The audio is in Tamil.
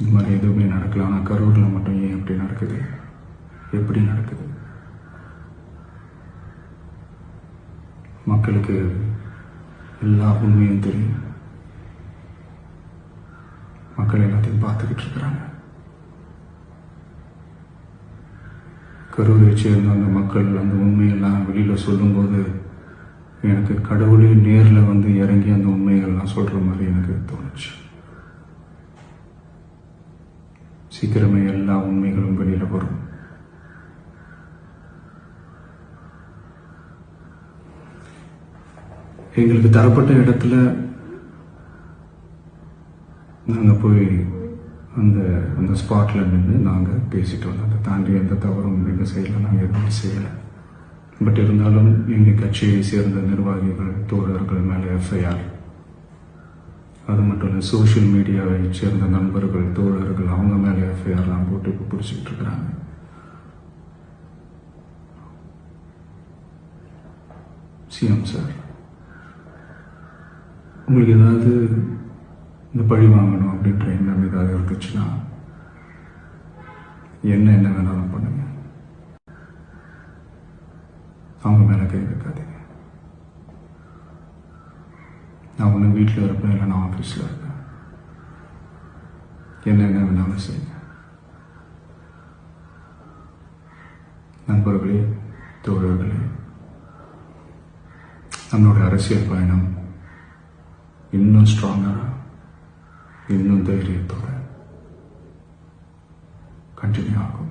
இந்த மாதிரி எதுவுமே நடக்கல. ஆனால் கரூரில் மட்டும் ஏன் எப்படி நடக்குது? எப்படி நடக்குது? மக்களுக்கு எல்லா உண்மையும் தெரியும். மக்கள் எல்லாத்தையும் பார்த்துக்கிட்டு இருக்கிறாங்க. கரூரை சேர்ந்த அந்த மக்கள் அந்த உண்மையெல்லாம் வெளியில் சொல்லும்போது எனக்கு கடவுளே நேரில் வந்து இறங்கி அந்த உண்மைகள்லாம் சொல்கிற மாதிரி எனக்கு தோணுச்சு. சீக்கிரமே எல்லா உண்மைகளும் வெளியில் வரும். எங்களுக்கு தரப்பட்ட இடத்துல நாங்கள் போய் அந்த அந்த ஸ்பாட்டில் நின்று நாங்கள் பேசிட்டு வந்தோம். அதை தாண்டி எந்த தவறும் எங்கள் செய்யலை, நாங்கள் எதுவுமே செய்யலை. பட் இருந்தாலும் எங்கள் கட்சியை சேர்ந்த நிர்வாகிகள் தோழர்கள் மேலே எஃப்ஐஆர், அது மட்டும் இல்லை சோஷியல் மீடியாவை சேர்ந்த நண்பர்கள் தோழர்கள் அவங்க மேலே எஃப்ஐஆர்லாம் போட்டு இப்போ பிடிச்சிக்கிட்டு இருக்கிறாங்க. சிஎம் சார், உங்களுக்கு ஏதாவது இந்த பழி வாங்கணும் அப்படின்ற எண்ணம் ஏதாவது இருந்துச்சுன்னா என்ன வேணாலும் பண்ணுங்க. அவங்க மேலே கை வைக்காதீங்க. நான் ஒன்று வீட்டில் இருப்பேன், இல்லை நான் ஆஃபீஸில் இருப்பேன். என்ன வேணாலும் செய்யுங்க. நண்பர்களே, தோழர்களே, நம்மளோட அரசியல் பயணம் இன்னும் ஸ்ட்ராங்கராக, இன்னும் தைரியத்தோட கண்டினியூ ஆகும்.